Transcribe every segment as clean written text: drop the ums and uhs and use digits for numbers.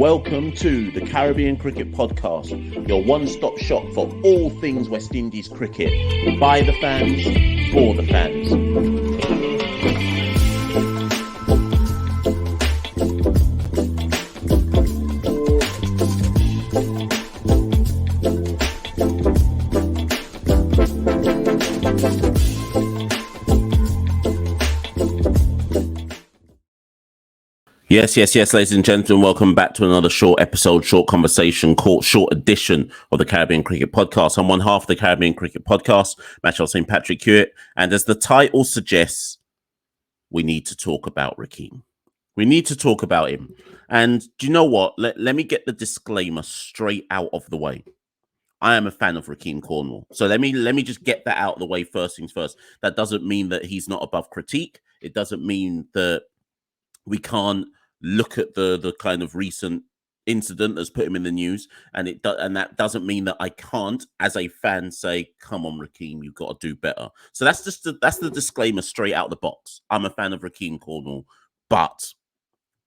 Welcome to the Caribbean Cricket Podcast, your one-stop shop for all things West Indies cricket. By the fans, for the fans. Yes, ladies and gentlemen, welcome back to another short episode, short conversation, short edition of the Caribbean Cricket Podcast. I'm one half of the Caribbean Cricket Podcast, Machel St. Patrick Hewitt, and as the title suggests, we need to talk about Rahkeem. We need to talk about him. And do you know what? Let me get the disclaimer straight out of the way. I am a fan of Rahkeem Cornwall. So let me just get that out of the way first things first. That doesn't mean that he's not above critique. It doesn't mean that we can't look at the kind of recent incident that's put him in the news, and that doesn't mean that I can't, as a fan, say, "Come on, Rahkeem, you've got to do better." So that's the disclaimer straight out the box. I'm a fan of Rahkeem Cornwall, but,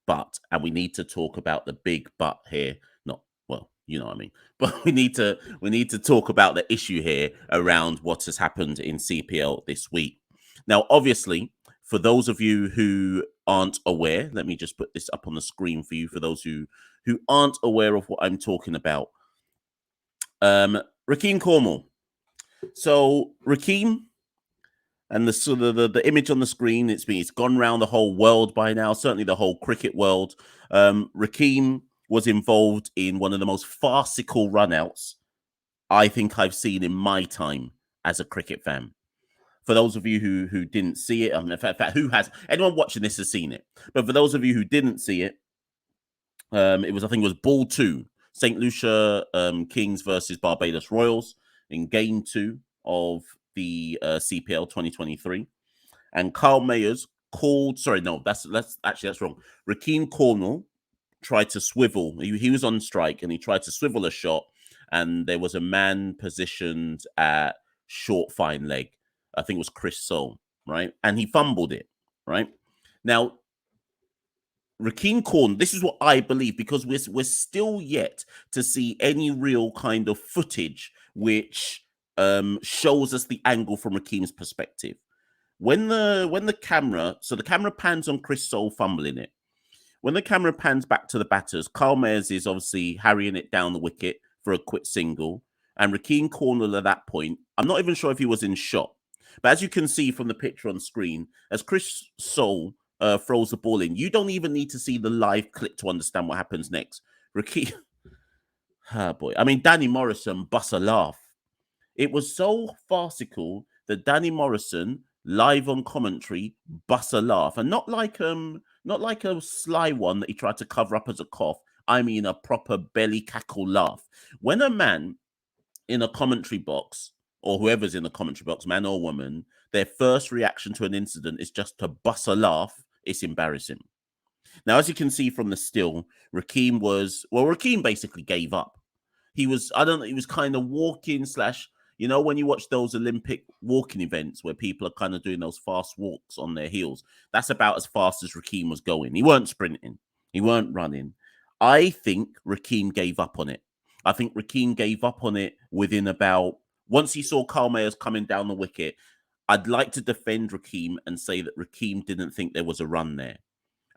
and we need to talk about the big but here. Not well, you know what I mean. But we need to talk about the issue here around what has happened in CPL this week. Now, obviously, for those of you who aren't aware, let me just put this up on the screen for you. For those who aren't aware of what I'm talking about, Rahkeem Cornwall. So Rahkeem, and the image on the screen, it's gone around the whole world by now. Certainly the whole cricket world. Rahkeem was involved in one of the most farcical runouts I think I've seen in my time as a cricket fan. For those of you who didn't see it, in fact, anyone watching this has seen it. But for those of you who didn't see it, I think it was Ball 2, St. Lucia Kings versus Barbados Royals in Game 2 of the CPL 2023. And Carl Mayers called, that's wrong. Rahkeem Cornwall tried to swivel. He was on strike and he tried to swivel a shot, and there was a man positioned at short fine leg. I think it was Chris Soule, right? And he fumbled it, right? Now, Rahkeem Cornwall, this is what I believe, because we're still yet to see any real kind of footage which shows us the angle from Rahkeem's perspective. When the camera pans on Chris Soule fumbling it. When the camera pans back to the batters, Carl Mayers is obviously harrying it down the wicket for a quick single. And Rahkeem Cornwall at that point, I'm not even sure if he was in shot. But as you can see from the picture on screen, as Chris Soule throws the ball in, you don't even need to see the live clip to understand what happens next. Rahkeem, Danny Morrison busts a laugh. It was so farcical that Danny Morrison, live on commentary, busts a laugh, and not like a sly one that he tried to cover up as a cough. I mean a proper belly cackle laugh. When a man in a commentary box, or whoever's in the commentary box, man or woman, their first reaction to an incident is just to bust a laugh, it's embarrassing. Now, as you can see from the still, Rahkeem basically gave up. He was kind of walking / when you watch those Olympic walking events where people are kind of doing those fast walks on their heels, that's about as fast as Rahkeem was going. He weren't sprinting. He weren't running. I think Rahkeem gave up on it. I think Rahkeem gave up on it within about, once he saw Carl Mayers coming down the wicket. I'd like to defend Rahkeem and say that Rahkeem didn't think there was a run there.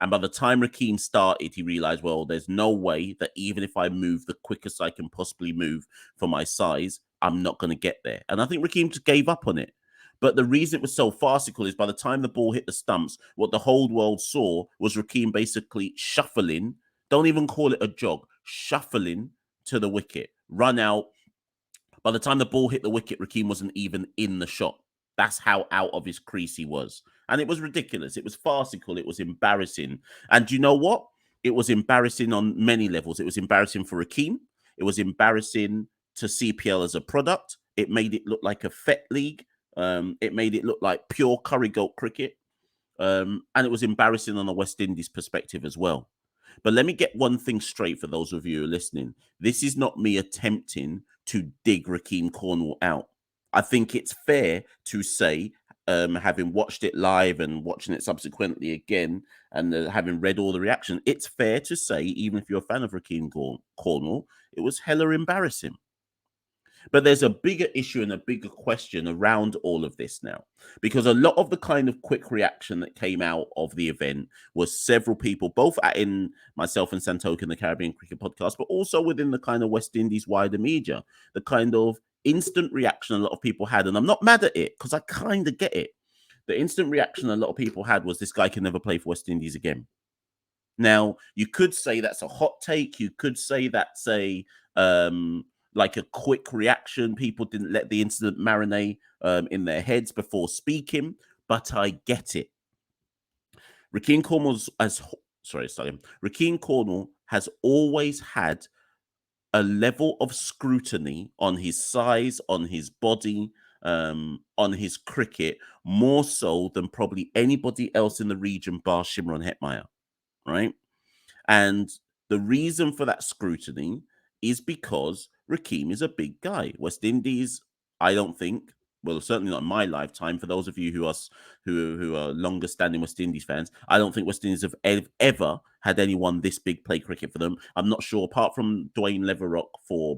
And by the time Rahkeem started, he realized, well, there's no way that even if I move the quickest I can possibly move for my size, I'm not going to get there. And I think Rahkeem just gave up on it. But the reason it was so farcical is by the time the ball hit the stumps, what the whole world saw was Rahkeem basically shuffling, don't even call it a jog, shuffling to the wicket, run out. By the time the ball hit the wicket, Rahkeem wasn't even in the shot. That's how out of his crease he was. And it was ridiculous. It was farcical. It was embarrassing. And you know what? It was embarrassing on many levels. It was embarrassing for Rahkeem. It was embarrassing to CPL as a product. It made it look like a FET league. It made it look like pure curry goat cricket. And it was embarrassing on the West Indies perspective as well. But let me get one thing straight for those of you who are listening. This is not me attempting to dig Rahkeem Cornwall out. I think it's fair to say having watched it live and watching it subsequently again, and having read all the reaction, it's fair to say, even if you're a fan of Rahkeem Cornwall, it was hella embarrassing. But there's a bigger issue and a bigger question around all of this now, because a lot of the kind of quick reaction that came out of the event was several people, both in myself and Santoka in the Caribbean Cricket Podcast, but also within the kind of West Indies wider media, the kind of instant reaction a lot of people had. And I'm not mad at it because I kind of get it. The instant reaction a lot of people had was, this guy can never play for West Indies again. Now, you could say that's a hot take. You could say that's a like a quick reaction. People didn't let the incident marinate in their heads before speaking, but I get it. Rahkeem Cornwall has always had a level of scrutiny on his size, on his body, on his cricket, more so than probably anybody else in the region bar Shimron Hetmeyer, right? And the reason for that scrutiny is because Rahkeem is a big guy. West Indies, I don't think, well, certainly not in my lifetime. For those of you who are longer standing West Indies fans, I don't think West Indies have ever had anyone this big play cricket for them. I'm not sure, apart from Dwayne Leverrock for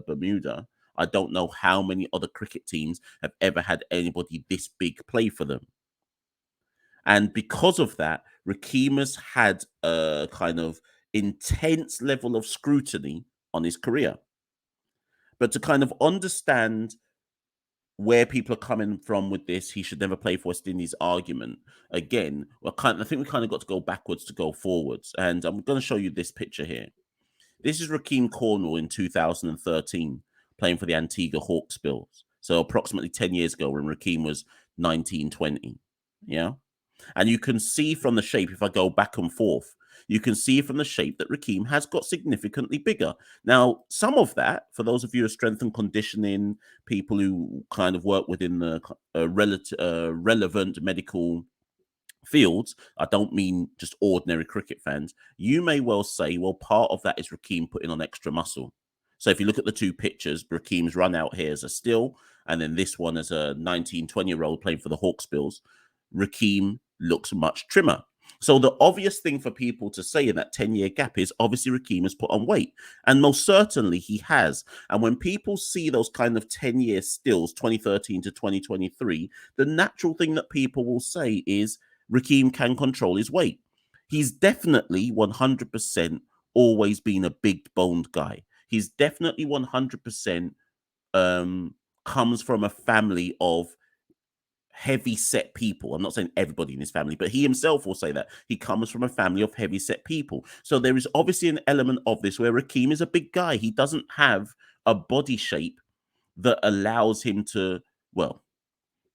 Bermuda, I don't know how many other cricket teams have ever had anybody this big play for them. And because of that, Rahkeem has had a kind of intense level of scrutiny on his career. But to kind of understand where people are coming from with this, he should never play for West Indies argument, again, I think we kind of got to go backwards to go forwards. And I'm going to show you this picture here. This is Rahkeem Cornwall in 2013, playing for the Antigua Hawksbills. So approximately 10 years ago, when Rahkeem was 19, 20. Yeah. And you can see from the shape, if I go back and forth, you can see from the shape that Rahkeem has got significantly bigger. Now, some of that, for those of you who are strength and conditioning, people who kind of work within the relevant medical fields, I don't mean just ordinary cricket fans, you may well say, well, part of that is Rahkeem putting on extra muscle. So if you look at the two pictures, Rahkeem's run out here as a still, and then this one as a 19, 20-year-old playing for the Hawksbills, Rahkeem looks much trimmer. So the obvious thing for people to say in that 10-year gap is, obviously Rahkeem has put on weight, and most certainly he has. And when people see those kind of 10-year stills, 2013 to 2023, the natural thing that people will say is Rahkeem can control his weight. He's definitely 100% always been a big boned guy. He's definitely 100% comes from a family of heavy set people. I'm not saying everybody in his family, but he himself will say that he comes from a family of heavy set people. So there is obviously an element of this where Rahkeem is a big guy. He doesn't have a body shape that allows him to, well,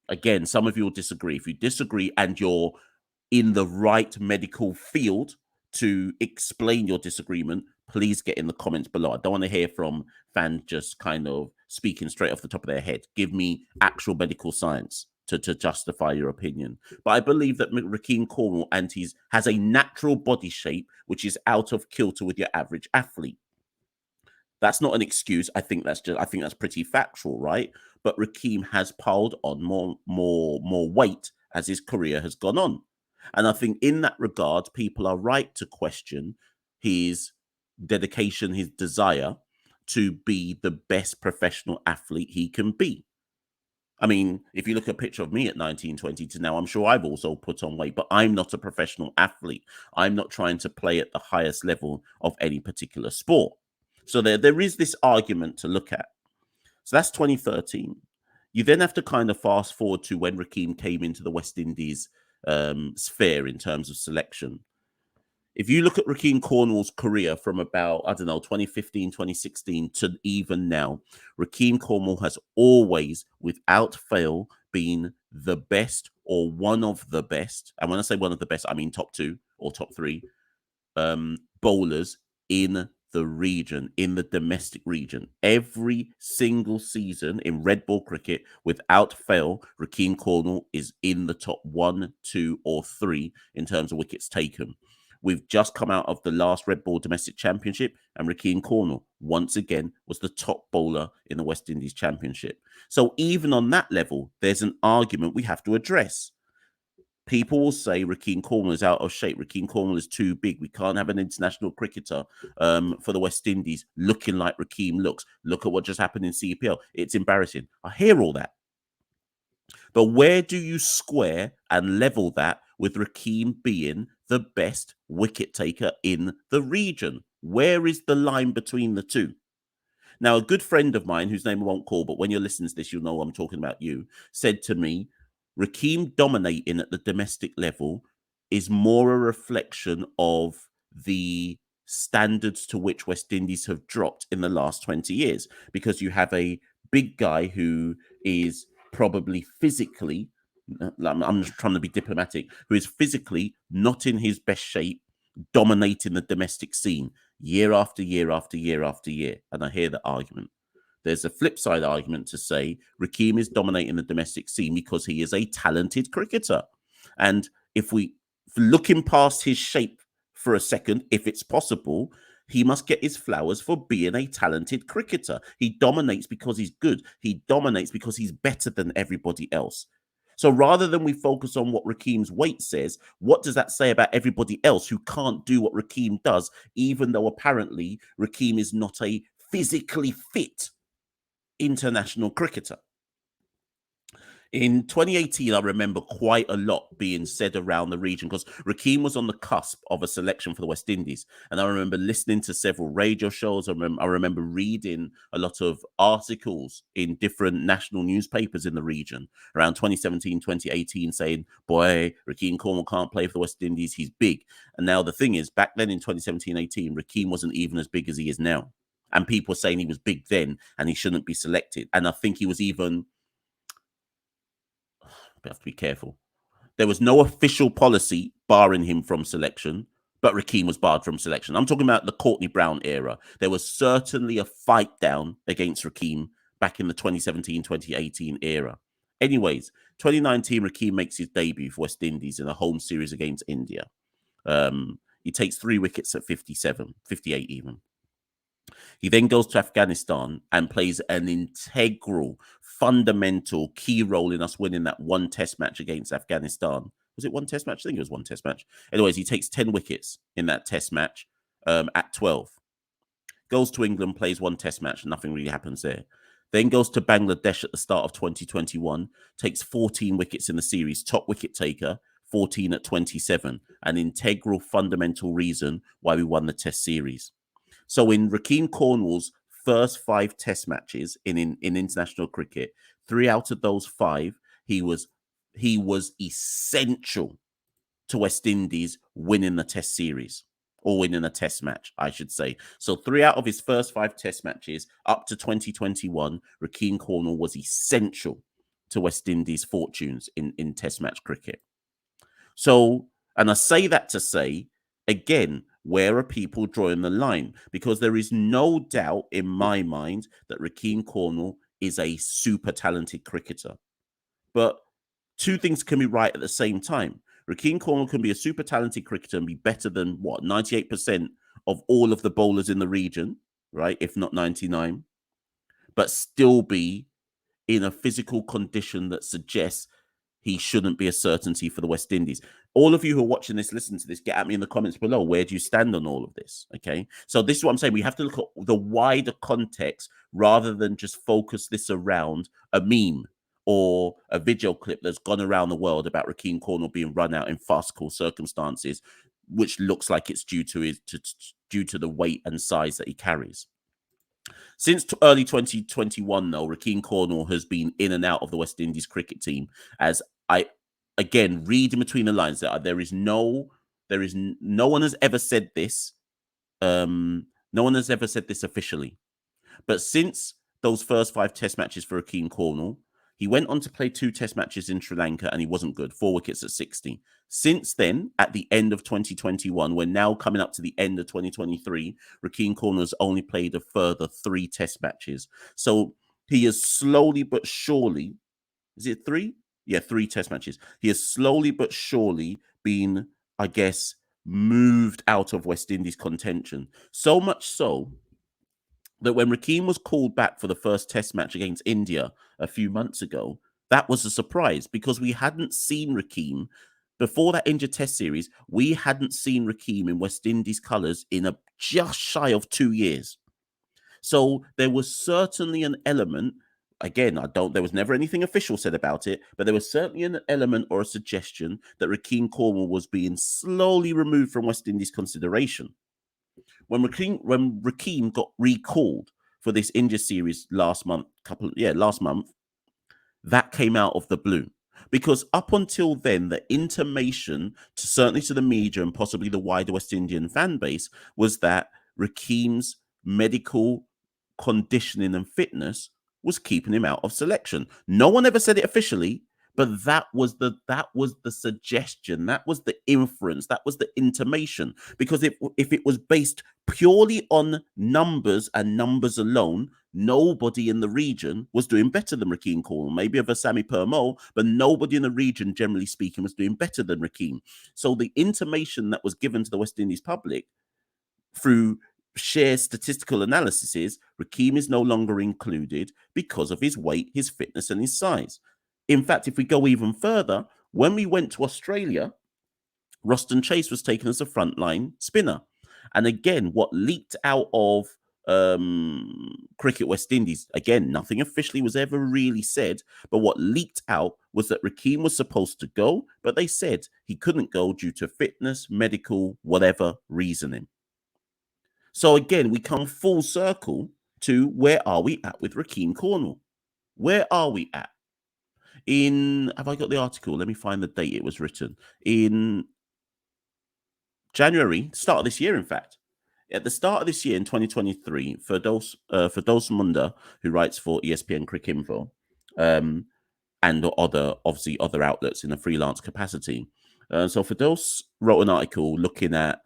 again, some of you will disagree. If you disagree and you're in the right medical field to explain your disagreement, please get in the comments below. I don't want to hear from fans just kind of speaking straight off the top of their head. Give me actual medical science to justify your opinion. But I believe that Rahkeem Cornwall has a natural body shape which is out of kilter with your average athlete. That's not an excuse. I think that's pretty factual, right? But Rahkeem has piled on more weight as his career has gone on. And I think in that regard, people are right to question his dedication, his desire to be the best professional athlete he can be. I mean, if you look at a picture of me at 19, 20 to now, I'm sure I've also put on weight, but I'm not a professional athlete. I'm not trying to play at the highest level of any particular sport. So there is this argument to look at. So that's 2013. You then have to kind of fast forward to when Rahkeem came into the West Indies sphere in terms of selection. If you look at Rahkeem Cornwall's career from about, 2015, 2016 to even now, Rahkeem Cornwall has always, without fail, been the best or one of the best. And when I say one of the best, I mean top two or top three bowlers in the region, in the domestic region. Every single season in red ball cricket, without fail, Rahkeem Cornwall is in the top 1, 2, or 3 in terms of wickets taken. We've just come out of the last Red Ball Domestic Championship, and Rahkeem Cornwall, once again, was the top bowler in the West Indies Championship. So even on that level, there's an argument we have to address. People will say Rahkeem Cornwall is out of shape. Rahkeem Cornwall is too big. We can't have an international cricketer for the West Indies looking like Rahkeem looks. Look at what just happened in CPL. It's embarrassing. I hear all that. But where do you square and level that with Rahkeem being the best wicket taker in the region? Where is the line between the two? Now, a good friend of mine, whose name I won't call, but when you're listening to this, you'll know I'm talking about you, said to me, Rahkeem dominating at the domestic level is more a reflection of the standards to which West Indies have dropped in the last 20 years, because you have a big guy who is probably physically, I'm just trying to be diplomatic, who is physically not in his best shape, dominating the domestic scene year after year after year after year. And I hear the argument. There's a flip side argument to say Rahkeem is dominating the domestic scene because he is a talented cricketer. And if looking past his shape for a second, if it's possible, he must get his flowers for being a talented cricketer. He dominates because he's good. He dominates because he's better than everybody else. So rather than we focus on what Rahkeem's weight says, what does that say about everybody else who can't do what Rahkeem does, even though apparently Rahkeem is not a physically fit international cricketer? In 2018, I remember quite a lot being said around the region because Rahkeem was on the cusp of a selection for the West Indies. And I remember listening to several radio shows. I remember reading a lot of articles in different national newspapers in the region around 2017, 2018, saying, boy, Rahkeem Cornwall can't play for the West Indies. He's big. And now the thing is, back then in 2017, 18, Rahkeem wasn't even as big as he is now. And people were saying he was big then and he shouldn't be selected. And I think he was even... We have to be careful. There was no official policy barring him from selection, but Rahkeem was barred from selection. I'm talking about the Courtney Brown era. There was certainly a fight down against Rahkeem back in the 2017-2018 era. Anyways, 2019, Rahkeem makes his debut for West Indies in a home series against India. He takes 3 wickets at 57, 58 even. He then goes to Afghanistan and plays an integral, fundamental, key role in us winning that one test match against Afghanistan. Was it one test match? I think it was one test match. Anyways, he takes 10 wickets in that test match at 12. Goes to England, plays one test match, and nothing really happens there. Then goes to Bangladesh at the start of 2021, takes 14 wickets in the series, top wicket taker, 14 at 27, an integral, fundamental reason why we won the test series. So in Rahkeem Cornwall's first 5 test matches in international cricket, 3 out of those 5, he was essential to West Indies winning the test series, or winning a test match, I should say. So 3 out of his first 5 test matches up to 2021, Rahkeem Cornwall was essential to West Indies' fortunes in test match cricket. So, and I say that to say, again, where are people drawing the line? Because there is no doubt in my mind that Rahkeem Cornwall is a super talented cricketer. But 2 things can be right at the same time. Rahkeem Cornwall can be a super talented cricketer and be better than, 98% of all of the bowlers in the region, right? If not 99, but still be in a physical condition that suggests he shouldn't be a certainty for the West Indies. All of you who are watching this, listen to this, get at me in the comments below. Where do you stand on all of this? Okay. So this is what I'm saying. We have to look at the wider context rather than just focus this around a meme or a video clip that's gone around the world about Rahkeem Cornwall being run out in farcical circumstances, which looks like it's due to the weight and size that he carries. Since early 2021, though, Rahkeem Cornwall has been in and out of the West Indies cricket team. As I, again, read in between the lines, there is no one has ever said this. No one has ever said this officially. But since those first 5 test matches for Rahkeem Cornwall, he went on to play 2 test matches in Sri Lanka and he wasn't good. 4 wickets at 60. Since then, at the end of 2021, we're now coming up to the end of 2023, Rahkeem Cornwall has only played a further 3 test matches. So he has slowly but surely, is it 3? Yeah, 3 test matches. He has slowly but surely been, I guess, moved out of West Indies contention. So much so that when Rahkeem was called back for the first test match against India a few months ago, that was a surprise because we hadn't seen Rahkeem before that India test series. We hadn't seen Rahkeem in West Indies colours in a just shy of 2 years. So there was certainly an element. Again, there was never anything official said about it, but there was certainly an element or a suggestion that Rahkeem Cornwall was being slowly removed from West Indies consideration. When Rahkeem got recalled for this India series last month, that came out of the blue. Because up until then, the intimation, certainly to the media and possibly the wider West Indian fan base, was that Rahkeem's medical conditioning and fitness was keeping him out of selection. No one ever said it officially, but that was the suggestion, that was the inference, that was the intimation. Because if it was based purely on numbers and numbers alone, nobody in the region was doing better than Rahkeem Cornwall. Maybe of a Sammy Permo, but nobody in the region, generally speaking, was doing better than Rahkeem. So the intimation that was given to the West Indies public through sheer statistical analysis is Rahkeem is no longer included because of his weight, his fitness, and his size. In fact, if we go even further, when we went to Australia, Roston Chase was taken as a frontline spinner. And again, what leaked out of Cricket West Indies, again, nothing officially was ever really said, but what leaked out was that Rahkeem was supposed to go, but they said he couldn't go due to fitness, medical, whatever reasoning. So again, we come full circle to where are we at with Rahkeem Cornwall? Where are we at? Have I got the article? Let me find the date it was written. In January, start of this year, in fact. At the start of this year in 2023, Firdaus Munda, who writes for ESPN Cricinfo, and other outlets in a freelance capacity. So Firdaus wrote an article looking at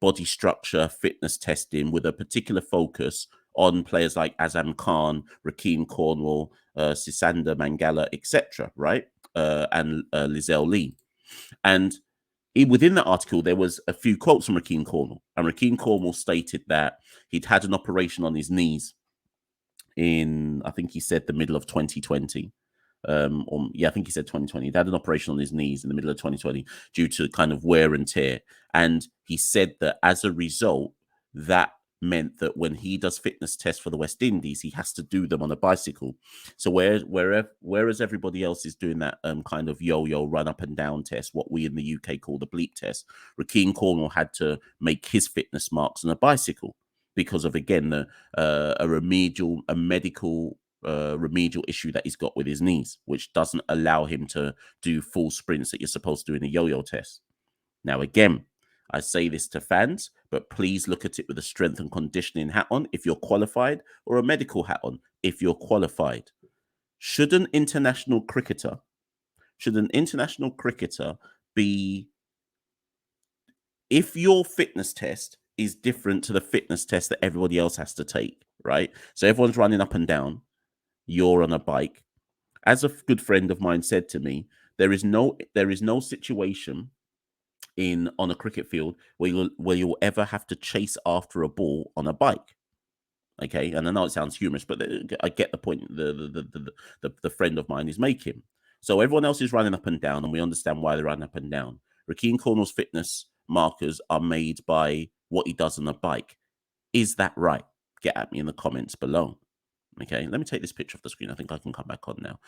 body structure, fitness testing with a particular focus on players like Azam Khan, Rahkeem Cornwall, Sisanda Mangala, etc., right? And Lizelle Lee. And within that article, there was a few quotes from Rahkeem Cornwall. And Rahkeem Cornwall stated that he'd had an operation on his knees in, I think he said, the middle of 2020. I think he said 2020. He had an operation on his knees in the middle of 2020 due to kind of wear and tear. And he said that as a result, that meant that when he does fitness tests for the West Indies, he has to do them on a bicycle. So whereas everybody else is doing that kind of yo-yo run up and down test, what we in the UK call the bleep test, Rahkeem Cornwall had to make his fitness marks on a bicycle because of, again, a medical remedial issue that he's got with his knees, which doesn't allow him to do full sprints that you're supposed to do in a yo-yo test. Now, again, I say this to fans, but please look at it with a strength and conditioning hat on if you're qualified, or a medical hat on if you're qualified. Should an international cricketer be, if your fitness test is different to the fitness test that everybody else has to take, right? So everyone's running up and down, you're on a bike. As a good friend of mine said to me, there is no situation on a cricket field where you'll ever have to chase after a ball on a bike. Okay, and I know it sounds humorous, but I get the point the friend of mine is making. So everyone else is running up and down, and we understand why they're running up and down. Rahkeem Cornwall's fitness markers are made by what he does on a bike. Is that right? Get at me in the comments below. Okay, let me take this picture off the screen. I think I can come back on now.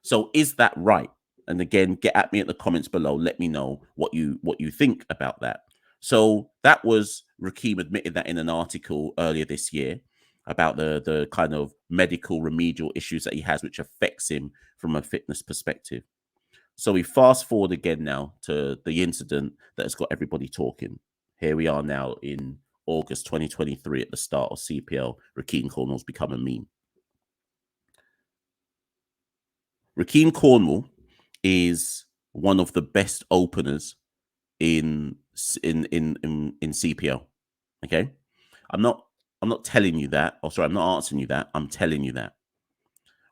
So is that right? And again, get at me at the comments below. Let me know what you think about that. So that was Rahkeem admitted that in an article earlier this year about the kind of medical remedial issues that he has, which affects him from a fitness perspective. So we fast forward again now to the incident that has got everybody talking. Here we are now in August 2023 at the start of CPL. Rahkeem Cornwall's become a meme. Rahkeem Cornwall is one of the best openers in CPL. Okay, I'm not telling you that. I'm not answering you that. I'm telling you that.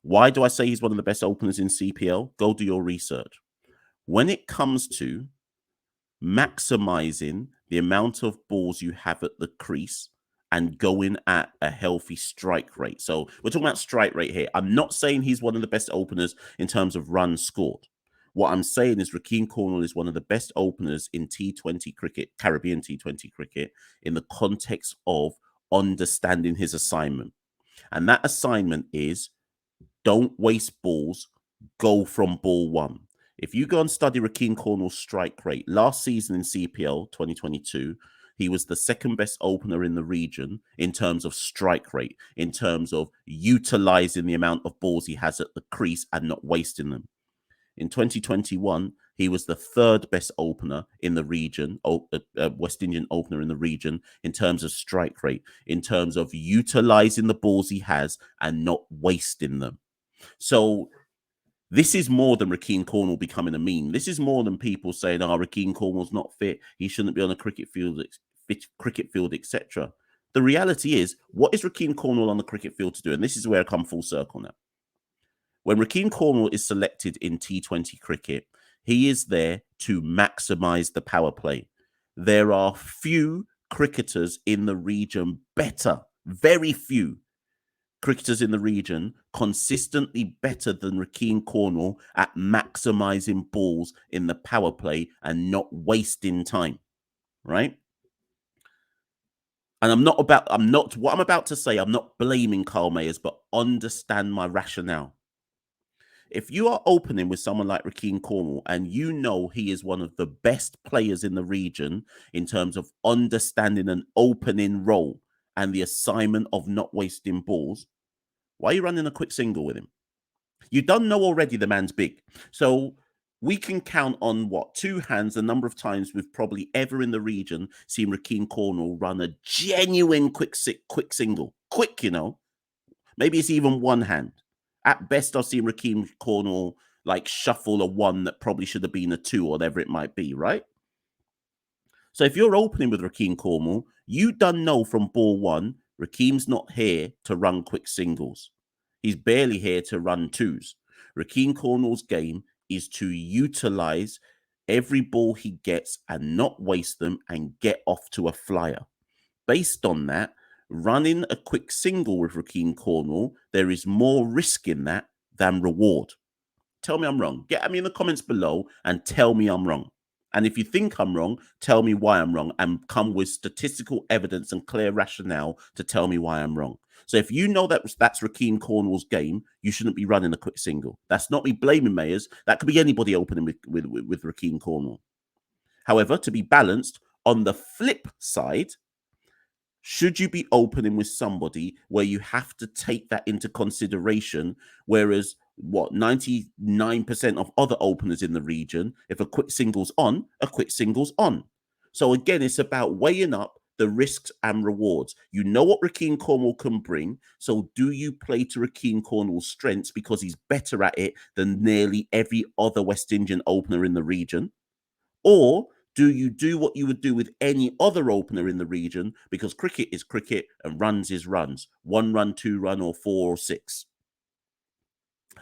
Why do I say he's one of the best openers in CPL? Go do your research. When it comes to maximizing the amount of balls you have at the crease and going at a healthy strike rate. So we're talking about strike rate here. I'm not saying he's one of the best openers in terms of runs scored. What I'm saying is Rahkeem Cornwall is one of the best openers in T20 cricket, Caribbean T20 cricket, in the context of understanding his assignment. And that assignment is don't waste balls, go from ball one. If you go and study Rahkeem Cornwall's strike rate, last season in CPL 2022, he was the second best opener in the region in terms of strike rate, in terms of utilizing the amount of balls he has at the crease and not wasting them. In 2021, he was the third best opener in the region, West Indian opener in the region, in terms of strike rate, in terms of utilizing the balls he has and not wasting them. So this is more than Rahkeem Cornwall becoming a meme. This is more than people saying, "Oh, Rahkeem Cornwall's not fit. He shouldn't be on a cricket field, etc." The reality is, what is Rahkeem Cornwall on the cricket field to do? And this is where I come full circle now. When Rahkeem Cornwall is selected in T20 cricket, he is there to maximize the power play. There are few cricketers in the region better, very few cricketers in the region consistently better than Rahkeem Cornwall at maximizing balls in the power play and not wasting time, right? And what I'm about to say, I'm not blaming Carl Mayers, but understand my rationale. If you are opening with someone like Rahkeem Cornwall and you know he is one of the best players in the region in terms of understanding an opening role and the assignment of not wasting balls, why are you running a quick single with him? You don't know already the man's big. So we can count on two hands the number of times we've probably ever in the region seen Rahkeem Cornwall run a genuine quick single. Quick, Maybe it's even one hand. At best, I've seen Rahkeem Cornwall like shuffle a one that probably should have been a two or whatever it might be, right? So if you're opening with Rahkeem Cornwall, you done know from ball one, Rahkeem's not here to run quick singles. He's barely here to run twos. Rahkeem Cornwall's game is to utilize every ball he gets and not waste them and get off to a flyer. Based on that, running a quick single with Rahkeem Cornwall, there is more risk in that than reward. Tell me I'm wrong. Get at me in the comments below and tell me I'm wrong. And if you think I'm wrong, tell me why I'm wrong and come with statistical evidence and clear rationale to tell me why I'm wrong. So if you know that's Rahkeem Cornwall's game, you shouldn't be running a quick single. That's not me blaming Mayers. That could be anybody opening with Rahkeem Cornwall. However, to be balanced, on the flip side, should you be opening with somebody where you have to take that into consideration, whereas 99% of other openers in the region, if a quick single's on, a quick single's on. So again, it's about weighing up the risks and rewards. You know what Rahkeem Cornwall can bring, so do you play to Rahkeem Cornwall's strengths because he's better at it than nearly every other West Indian opener in the region? Or do you do what you would do with any other opener in the region because cricket is cricket and runs is runs, 1 run, 2 run, or 4 or 6?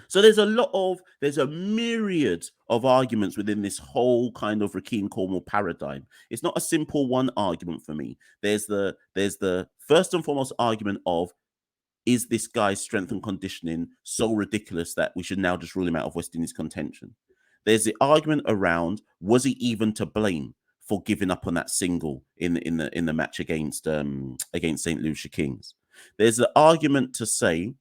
So there's a myriad of arguments within this whole kind of Rahkeem Cornwall paradigm. It's not a simple one argument for me. There's the first and foremost argument of, is this guy's strength and conditioning so ridiculous that we should now just rule him out of West Indies contention? There's the argument around, was he even to blame for giving up on that single in the match against St. Lucia Kings? There's the argument to say,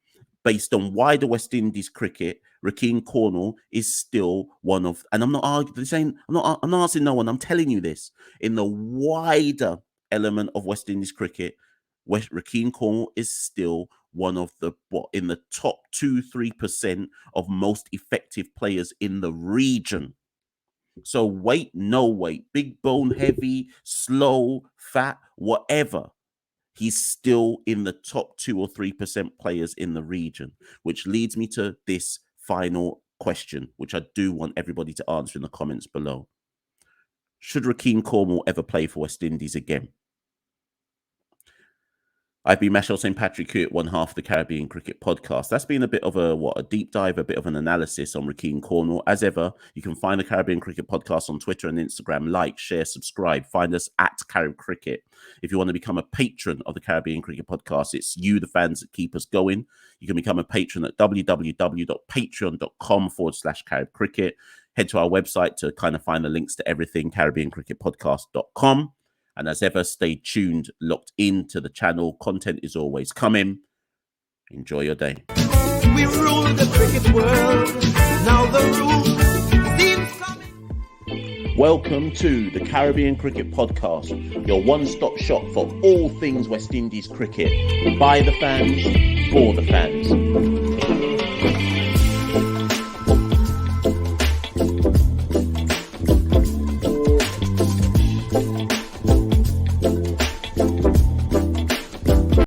based on wider West Indies cricket, Rahkeem Cornwall is still one of, and I'm not arguing, I'm not asking no one, I'm telling you this, in the wider element of West Indies cricket, Rahkeem Cornwall is still one of the in the top 2-3% of most effective players in the region. So weight, no weight, big bone, heavy, slow, fat, whatever, he's still in the top 2 or 3% players in the region, which leads me to this final question, which I do want everybody to answer in the comments below. Should Rahkeem Cornwall ever play for West Indies again? I've been Machel St. Patrick here at one half of the Caribbean Cricket Podcast. That's been a bit of a deep dive, a bit of an analysis on Rahkeem Cornwall. As ever, you can find the Caribbean Cricket Podcast on Twitter and Instagram. Like, share, subscribe. Find us at Carib Cricket. If you want to become a patron of the Caribbean Cricket Podcast, it's you, the fans, that keep us going. You can become a patron at www.patreon.com/Carib Cricket. Head to our website to kind of find the links to everything, CaribbeanCricketPodcast.com. And as ever, stay tuned, locked into the channel. Content is always coming. Enjoy your day. We rule the cricket world. Now the rules seem coming. Welcome to the Caribbean Cricket Podcast, your one-stop shop for all things West Indies cricket. By the fans, for the fans.